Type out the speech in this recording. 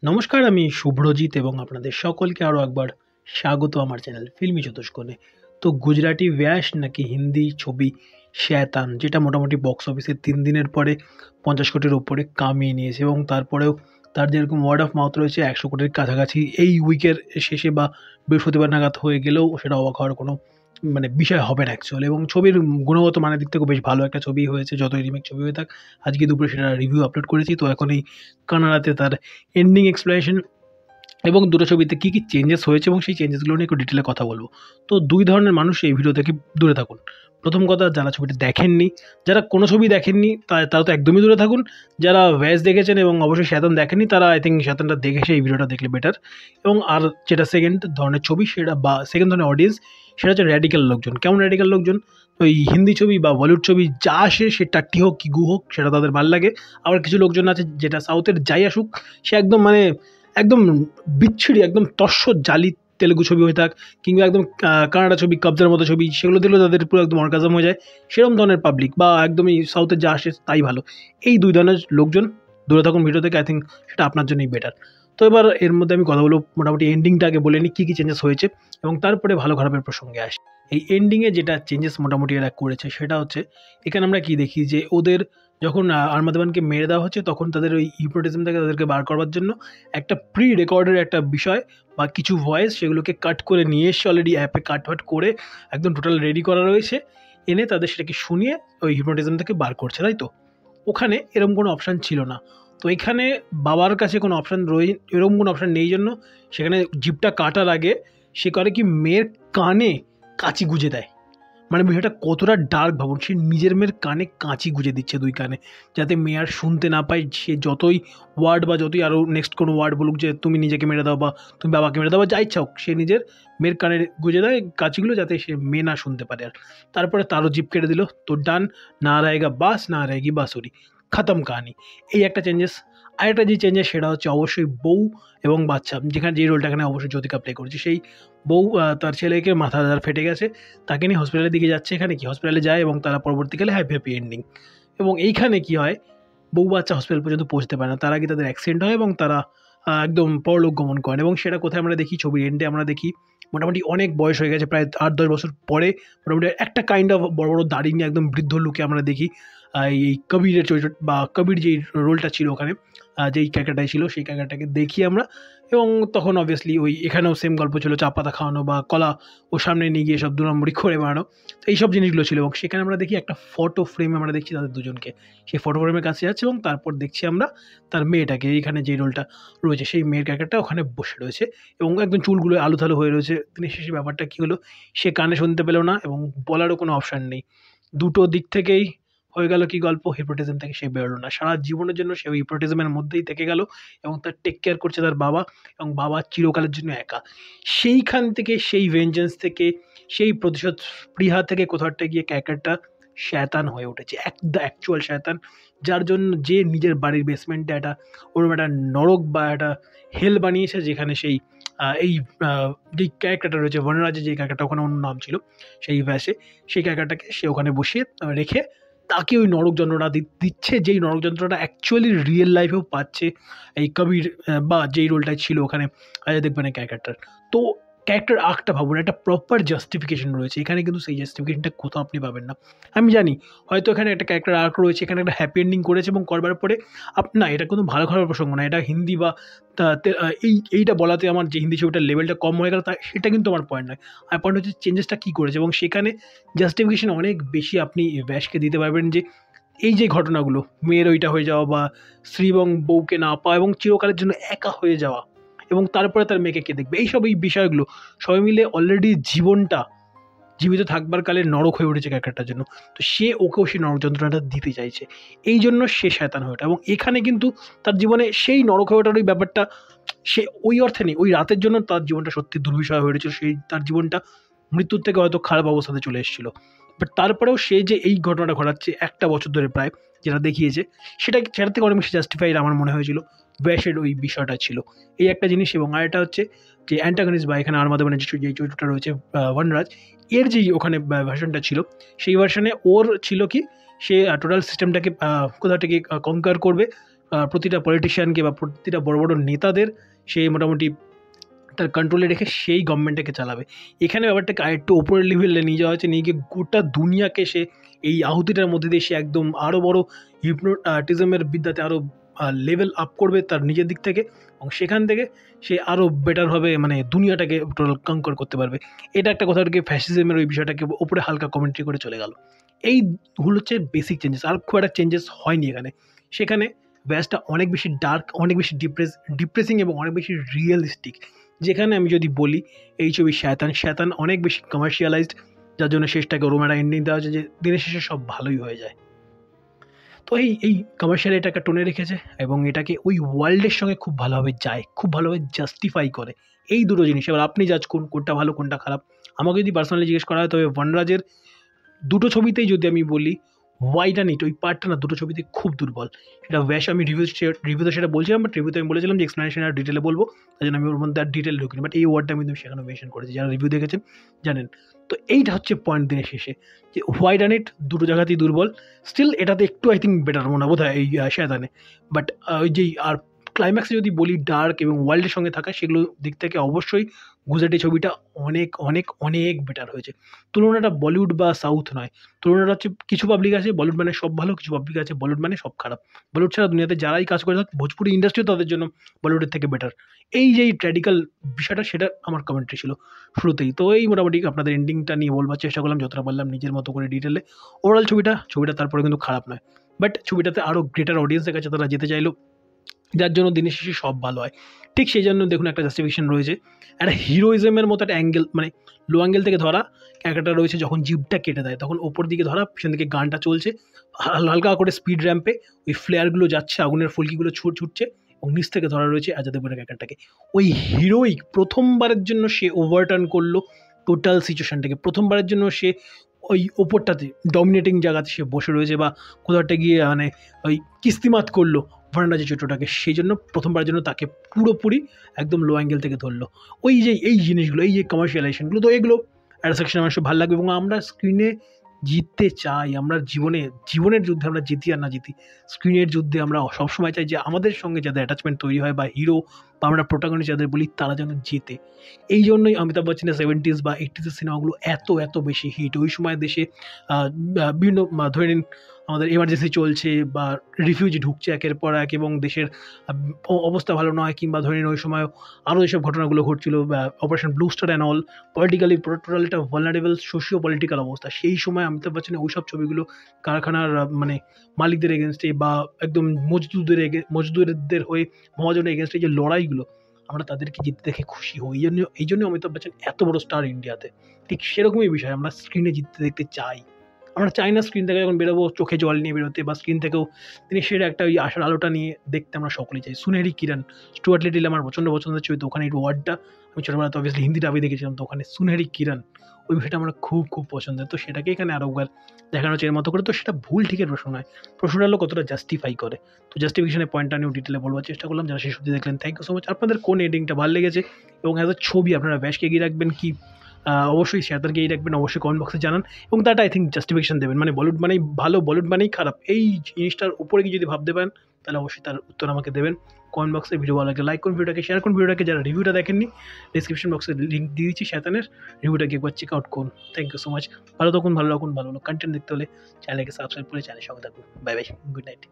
নমস্কার, আমি শুভ্রজিৎ এবং আপনাদের সকলকে আরও একবার স্বাগত আমার চ্যানেল ফিল্মি চতুষ্কোণে। তো গুজরাটি ব্যাস নাকি হিন্দি ছবি শয়তান, যেটা মোটামুটি বক্স অফিসে ৩ দিনের পরে ৫০ কোটির ওপরে কামিয়ে নিয়েছে এবং তারপরেও তার যেরকম ওয়ার্ড অফ মাউথ রয়েছে ১০০ কোটির কাছাকাছি এই উইকের শেষে বা বৃহস্পতিবার নাগাদ হয়ে গেলেও সেটা অবাক হওয়ার কোনো বিষয় হবে না অ্যাকচুয়ালি। এবং ছবির গুণগত মানের দিক থেকেও বেশ ভালো একটা ছবি হয়েছে, যতই রিমেক ছবি হয়ে থাক। আজকে দুপুরে সেটা রিভিউ আপলোড করেছি। তো এখন এই কানাডাতে তার এন্ডিং এক্সপ্লেনেশন এবং দুটো ছবিতে কী কী চেঞ্জেস হয়েছে এবং সেই চেঞ্জেসগুলো নিয়ে একটু ডিটেলে কথা বলবো। তো দুই ধরনের মানুষ এই ভিডিও থেকে দূরে থাকুন। প্রথম কথা, যারা ছবিটা দেখেননি, যারা কোনো ছবি দেখেননি তারা তো একদমই দূরে থাকুন। যারা ভ্যাস দেখেছেন এবং অবশ্যই শয়তান দেখেননি, তারা আই থিঙ্ক শয়তানটা দেখে সেই ভিডিওটা দেখলে বেটার। এবং আর যেটা সেকেন্ড ধরনের ছবি সেটা বা সেকেন্ড ধরনের অডিয়েন্স, সেটা হচ্ছে র্যাডিক্যাল লোকজন। কেমন র্যাডিক্যাল লোকজন? ওই হিন্দি ছবি বা বলিউড ছবি যা আসে, সে টাট্টি হোক কি গু হোক, সেটা তাদের ভালো লাগে। আবার কিছু লোকজন আছে যেটা সাউথের যাই আসুক, সে একদম একদম বিচ্ছিরি, একদম তস্য জালি তেলেগু ছবি হয়ে থাক কিংবা একদম কানাডা ছবি, কবজার মতো ছবি, সেগুলো দিলেও তাদের পুরো একদম অর্গাজম হয়ে যায়। সেরকম ধরনের পাবলিক বা একদমই সাউথের যা আসে তাই ভালো, এই দুই ধরনের লোকজন দূরে থাকুন ভিডিও থেকে। আই থিঙ্ক সেটা আপনার জন্যই বেটার। তো এবার এর মধ্যে আমি কথা বলবো, মোটামুটি এন্ডিংটা আগে বলে নিই কী কী চেঞ্জেস হয়েছে এবং তারপরে ভালো খারাপের প্রসঙ্গে আসি। এই এন্ডিংয়ে যেটা চেঞ্জেস মোটামুটি এরা করেছে সেটা হচ্ছে, এখানে আমরা কি দেখি যে ওদের যখন আর্মাদেবানকে মেরে দেওয়া হচ্ছে, তখন তাদের ওই হিপনোটিজম থেকে তাদেরকে বার করবার জন্য একটা প্রি রেকর্ডের একটা বিষয় বা কিছু ভয়েস, সেগুলোকে কাট করে নিয়ে এসে অলরেডি অ্যাপে কাট করে একদম টোটাল রেডি করা রয়েছে, এনে তাদের সেটাকে শুনিয়ে ওই হিপনোটিজম থেকে বার করছে, তাই তো? ওখানে এরকম কোনো অপশান ছিল না। তো এখানে বাবার কাছে কোনো অপশান এরকম কোনো অপশান নেই জন্য সেখানে জিভটা কাটার আগে সে করে কি, মেয়ের কানে কাঁচি গুঁজে দেয়। মানে বিষয়টা কতটা ডার্ক ভাবুন, সে নিজের মেয়ের কানে কাঁচি গুঁজে দিচ্ছে, দুই কানে, যাতে মেয়ে আর শুনতে না পায়। সে যতই ওয়ার্ড বা যতই আরও নেক্সট কোনো ওয়ার্ড বলুক যে তুমি নিজেকে মেরে দাও বা তুমি বাবাকে মেরে দাও বা যা ইচ্ছা হোক, সে নিজের মেয়ের কানে গুঁজে দেয় কাঁচিগুলো, যাতে সে মেয়ে না শুনতে পারে। আর তারপরে তারও জিভ কেটে দিল। তো ডান, না रहेगा বাস না रहेगी বাঁশুরি, খতম কাহানি। এই একটা চেঞ্জেস। আরেকটা যে চেঞ্জেস সেটা হচ্ছে অবশ্যই বউ এবং বাচ্চা, যেখানে যে রোলটা এখানে অবশ্যই জ্যোতিকা প্লে করেছে। সেই বউ তার ছেলেকে মাথা যার ফেটে গেছে, তাকে নিয়ে হসপিটালের দিকে যাচ্ছে। এখানে কি হসপিটালে যায় এবং তারা পরবর্তীকালে হ্যাপি এন্ডিং। এবং এইখানে কি হয়, বউ বাচ্চা হসপিটাল পর্যন্ত পৌঁছতে পারে না, তার আগে তাদের অ্যাক্সিডেন্ট হয় এবং তারা একদম পরলোক গমন করেন। এবং সেটা কোথায় আমরা দেখি, ছবির এন্ডে আমরা দেখি মোটামুটি অনেক বয়স হয়ে গেছে, প্রায় ৮-১০ বছর পরে মোটামুটি একটা কাইন্ড অফ বড় বড় দাড়ি নিয়ে একদম বৃদ্ধ লোকে আমরা দেখি এই কবিরের চরিত্র বা কবির যেই রোলটা ছিল ওখানে, যেই ক্যারেক্টারটাই ছিল সেই ক্যারেক্টারটাকে দেখি আমরা। এবং তখন অবভিয়াসলি ওই এখানেও সেম গল্প ছিল, চা পাতা খাওয়ানো বা কলা ও সামনে নিয়ে গিয়ে সব ২ নম্বরই করে বেড়ানো। তো এইসব জিনিসগুলো ছিল। এবং সেখানে আমরা দেখি একটা ফটো ফ্রেমে আমরা দেখছি তাদের দুজনকে, সেই ফটো ফ্রেমের কাছে যাচ্ছে এবং তারপর দেখছি আমরা তার মেয়েটাকে, এইখানে যে রোলটা রয়েছে সেই মেয়ের ক্যারেক্টারটা ওখানে বসে রয়েছে এবং একদম চুলগুলো আলুথালু হয়ে রয়েছে। দিনের শেষে ব্যাপারটা কী হলো, সে কানে শুনতে পেল না এবং বলারও কোনো অপশান নেই। দুটো দিক থেকেই হয়ে গেল কি গল্প, হিপনোটিজম থেকে সে বেরোলো না। সারা জীবনের জন্য সে ওই হিপনোটিজমের মধ্যেই থেকে গেল এবং তার টেক কেয়ার করছে তার বাবা, এবং বাবা চিরকালের জন্য একা। সেইখান থেকে, সেই ভেঞ্জেন্স থেকে, সেই প্রতিশোধ স্পৃহা থেকে কোথাও একটা গিয়ে ক্যারেক্টারটা শয়তান হয়ে উঠেছে, দ্য অ্যাকচুয়াল শয়তান। যার জন্য যে নিজের বাড়ির বেসমেন্টে একটা ওরকম একটা নরক বা একটা হেল বানিয়েছে, যেখানে সেই এই যেই ক্যারেক্টারটা রয়েছে বনরাজের, যে ক্যারেক্টারটা ওখানে অন্য নাম ছিল সেই ভ্যাসে, সেই ক্যারেক্টারটাকে সে ওখানে বসিয়ে রেখে তাকে ওই নরক যন্ত্রণা দিচ্ছে, যেই নরক যন্ত্রণাটা অ্যাকচুয়ালি রিয়েল লাইফেও পাচ্ছে এই কবির বা যেই রোলটাই ছিল ওখানে অজয় দেবগনের ক্যারেক্টার। তো ক্যারেক্টার আর্কটা ভাবুন, একটা প্রপার জাস্টিফিকেশন রয়েছে এখানে, কিন্তু সেই জাস্টিফিকেশনটা কোথাও আপনি পাবেন না। আমি জানি হয়তো এখানে একটা ক্যারেক্টার আর্ক রয়েছে, এখানে একটা হ্যাপি এন্ডিং করেছে এবং করবার পরে না, এটা কোনো ভালো খারাপ প্রসঙ্গ না, এটা হিন্দি বা এইটা বলাতে আমার যে হিন্দি ছবিটার লেভেলটা কম হয়ে গেল তা সেটা কিন্তু আমার পয়েন্ট নয়। আমার পয়েন্ট হচ্ছে চেঞ্জেসটা কী করেছে, এবং সেখানে জাস্টিফিকেশন অনেক বেশি আপনি ব্যাসকে দিতে পারবেন যে এই যে ঘটনাগুলো, মেয়ের ওইটা হয়ে যাওয়া বা স্ত্রী এবং বউকে না পাওয়া এবং চিরকালের জন্য একা হয়ে যাওয়া, এবং তারপরে তার মেয়েকে কে দেখবে, এই বিষয়গুলো সবাই মিলে অলরেডি জীবনটা জীবিত থাকবার কালে নরক হয়ে উঠেছে ক্যারেক্টারটার জন্য। তো সে ওকেও সেই নরক যন্ত্রণাটা দিতে চাইছে, এই জন্য সে শয়তান হয়ে ওঠে। এবং এখানে কিন্তু তার জীবনে সেই নরক হয়ে ওঠার ওই ব্যাপারটা সে ওই অর্থে নেই, ওই রাতের জন্য তার জীবনটা সত্যি দুর্বিষয় হয়ে উঠেছিল, সেই তার জীবনটা মৃত্যুর থেকে হয়তো খারাপ অবস্থাতে চলে এসেছিলো। বাট তারপরেও সে যে এই ঘটনাটা ঘটাচ্ছে ১টা বছর ধরে প্রায়, যেটা দেখিয়েছে, সেটার থেকে অনেক বেশি জাস্টিফাইড আমার মনে হয়েছিল ব্যাসের ওই বিষয়টা ছিল। এই একটা জিনিস। এবং আরেকটা হচ্ছে যে অ্যান্টাগনিস্ট বা এখানে আর্মাদেবানের যেই চরিত্রটা রয়েছে বনরাজ, এর যেই ওখানে ভার্সনটা ছিল, সেই ভার্সনে ওর ছিল কি, সে টোটাল সিস্টেমটাকে কোথা থেকে কনকার করবে, প্রতিটা পলিটিশিয়ানকে বা প্রতিটা বড় বড় নেতাদের সে মোটামুটি তার কন্ট্রোলে রেখে সেই গভর্নমেন্টটাকে চালাবে। এখানে ব্যাপারটাকে আরেকটু ওপরের লেভেলে নিয়ে যাওয়া হয়েছে, নিয়ে গিয়ে গোটা দুনিয়াকে সে এই আহুতিটার মধ্যে দিয়ে সে একদম আরও বড় হিপনোটিজমের বিদ্যাতে আরও লেভেল আপ করবে তার নিজের দিক থেকে, এবং সেখান থেকে সে আরও বেটারভাবে মানে দুনিয়াটাকে টোটাল কঙ্কর করতে পারবে। এটা একটা কথা থেকে ফ্যাসিজমের ওই বিষয়টাকে ওপরে হালকা কমেন্ট্রি করে চলে গেল। এই হলো হচ্ছে বেসিক চেঞ্জেস, আর খুব একটা চেঞ্জেস হয়নি এখানে। সেখানে ব্যাসটা অনেক বেশি ডার্ক, অনেক বেশি ডিপ্রেসিং এবং অনেক বেশি রিয়েলিস্টিক। যেখানে আমি যদি বলি এই ছবি শয়তান অনেক বেশি কমার্শিয়ালাইজড, যার জন্য শেষটাকে ওরম একটা এন্ডিং দেওয়া হচ্ছে যে দিনের শেষে সব ভালোই হয়ে যায়। তো এই কমার্শিয়াল এটাকে টোনে রেখেছে এবং এটাকে ওই ওয়ার্ল্ডের সঙ্গে খুব ভালোভাবে যায়, খুব ভালোভাবে জাস্টিফাই করে এই দুটো জিনিস। এবার আপনি জাজ করুন কোনটা ভালো কোনটা খারাপ। আমাকে যদি পার্সোনালি জিজ্ঞেস করা হয় তবে বনরাজের দুটো ছবিতেই যদি আমি বলি ওয়াইড অ্যান্ড ইট ওই পার্টটা না দুটো ছবিতে খুব দুর্বল। সেটা ব্যাস আমি রিভিউতে সেটা বলছিলাম, বাট রিভিউতে আমি বলেছিলাম যে এক্সপ্লেনেশন আর ডিটেলে বলবো, তাই জন্য আমি ওর মধ্যে আর ডিটেল ঢুকিনি, বাট এই ওয়ার্ডটা আমি সেখানে মেনশন করেছি, যারা রিভিউ দেখেছেন জানেন। তো এইটা হচ্ছে পয়েন্ট দিনের শেষে, যে ওয়াইড অ্যান্ড ইট দুটো জায়গাতেই দুর্বল। স্টিল এটাতে একটু আই থিঙ্ক বেটার মনে হয় বোধ হয় এই শয়তানে, বাট ওই যেই আর ক্লাইম্যাক্সে যদি বলি ডার্ক এবং ওয়ার্ল্ডের সঙ্গে থাকা সেগুলো দিক থেকে অবশ্যই গুজরাটি ছবিটা অনেক অনেক অনেক বেটার হয়েছে। তুলনাটা বলিউড বা সাউথ নয়, তুলনাটা হচ্ছে কিছু পাবলিক আছে বলিউড মানে সব ভালো, কিছু পাবলিক আছে বলিউড মানে সব খারাপ। বলিউড ছাড়া দুনিয়াতে যারাই কাজ করে থাক ভোজপুরি ইন্ডাস্ট্রি তাদের জন্য বলিউডের থেকে বেটার। এই যে ট্র্যাডিক্যাল বিষয়টা সেটা আমার কমেন্ট্রি ছিল শুরুতেই। তো এই মোটামুটি আপনাদের এন্ডিংটা নিয়ে বলবার চেষ্টা করলাম যতটা পারলাম নিজের মতো করে ডিটেলে। ওভারঅল ছবিটা তারপরে কিন্তু খারাপ নয়, বাট ছবিটাতে আরও গ্রেটার অডিয়েন্সের কাছে তারা যেতে চাইলো, যার জন্য দিনের শেষে সব ভালো হয়। ঠিক সেই জন্য দেখুন একটা জাস্টিফিকেশন রয়েছে, একটা হিরোইজমের মতো একটা অ্যাঙ্গেল, মানে লো অ্যাঙ্গেল থেকে ধরা ক্যারেক্টারটা রয়েছে, যখন জিপটা কেটে দেয় তখন ওপর দিকে ধরা, পিছন দিকে গানটা চলছে, হালকা করে স্পিড র্যাম্পে ওই ফ্লেয়ারগুলো যাচ্ছে, আগুনের ফুলকিগুলো ছুটছে, এবং নিচ থেকে ধরা রয়েছে অজয় দেবগনের ক্যারেক্টারটাকে। ওই হিরোইক প্রথমবারের জন্য সে ওভারটার্ন করলো টোটাল সিচুয়েশনটাকে, প্রথমবারের জন্য সে ওই ওপরটাতে ডমিনেটিং জায়গাতে সে বসে রয়েছে, বা কোথাওটা গিয়ে মানে ওই কিস্তিমাত করলো ভার্নাজি চরিত্রটাকে, সেই জন্য প্রথমবারের জন্য তাকে পুরোপুরি একদম লো অ্যাঙ্গেল থেকে ধরলো। ওই যে এই জিনিসগুলো, এই যে কমার্শিয়ালাইজেশনগুলো, তো এগুলো একটা সেকশন মানুষের ভালো লাগবে, এবং আমরা স্ক্রিনে জিততে চাই। আমরা জীবনের যুদ্ধে আমরা জিতি আর না জিতি, স্ক্রিনের যুদ্ধে আমরা সবসময় চাই যে আমাদের সঙ্গে যাদের অ্যাটাচমেন্ট তৈরি হয় বা হিরো বা আমরা প্রোটাগনিস্ট যাদের বলি তারা যেন জেতে। এই জন্যই অমিতাভ বচ্চনের 70s বা 80s সিনেমাগুলো এত বেশি হিট। ওই সময় দেশে বিভিন্ন ধরে নিন আমাদের এমার্জেন্সি চলছে বা রিফিউজি ঢুকছে একের পর এক, এবং দেশের অবস্থা ভালো নয়, কিংবা ধরে নিন ওই সময় আরও যেসব ঘটনাগুলো ঘটছিল, operation blue star and all, politically total একটা ভালনারেবল সোশিও পলিটিক্যাল অবস্থা। সেই সময় অমিতাভ বচ্চনের ওই সব ছবিগুলো কারখানার মানে মালিকদের এগেনস্টে বা একদম মজদুরদের হয়ে মহাজনের এগেনস্টে যে লড়াইগুলো, আমরা তাদেরকে জিততে দেখে খুশি হই। এই জন্য অমিতাভ বচ্চন এত বড় স্টার ইন্ডিয়াতে। ঠিক সেরকমই বিষয়, আমরা স্ক্রিনে জিততে দেখতে চাই। আমরা চাই না স্ক্রিন থেকে যখন বেরোবো চোখে জল নিয়ে বেরোতে, বা স্ক্রিন থেকেও তিনি সেটা একটা ওই আশার আলোটা নিয়ে দেখতে আমরা সকলেই চাই। সুনেরি কিরণ, স্টুয়ার্ট লিটল আমার প্রচণ্ড পছন্দের ছবি, তো ওখানে এই ওয়ার্ডটা আমি ছোটোবেলাতে অবভিয়াসলি হিন্দি ডাবি দেখেছিলাম, তো ওখানে সুনেরি কিরণ ওই বিষয়টা আমার খুব পছন্দের। তো সেটাকে এখানে আরও একবার দেখানো হচ্ছে এর মতো করে। তো সেটা ভুল ঠিকের প্রশ্ন নয়, প্রশ্নটা হলো কতটা জাস্টিফাই করে। তো জাস্টিফিকেশনের পয়েন্টটা নিয়েও ডিটেলে বলবার চেষ্টা করলাম। যারা শেষ অবধি দেখলেন থ্যাংক ইউ সো মাচ। আপনাদের কোন এডিংটা ভালো লেগেছে এবং অ্যাজ আ ছবি আপনারা ব্যাসকে এগিয়ে রাখবেন কি অবশ্যই শেয়ারদারকে এই রাখবেন, অবশ্যই কমেন্ট বক্সে জানান, এবং তাটা আই থিঙ্ক জাস্টিফিকেশন দেবেন। মানে বলিউড মানেই ভালো, বলিউড মানেই খারাপ, এই জিনিসটার উপরে গিয়ে যদি ভাবতে পারেন তাহলে অবশ্যই তার উত্তর আমাকে দেবেন কমেন্ট বক্সে। ভিডিও ভালো লাগে লাইক করুন, ভিডিওটাকে শেয়ার করুন, ভিডিওটাকে যারা রিভিউটা দেখেননি ডিসক্রিপশন বক্সে লিঙ্ক দিয়ে দিচ্ছি শয়তানের, রিভিউটাকে একবার চেক আউট করুন। Thank you so much. ভালো থাকুন, ভালো কন্টেন্ট দেখতে হলে চ্যানেলকে সাবস্ক্রাইব করে চ্যানেলের সঙ্গে থাকুন। Bye bye, good night.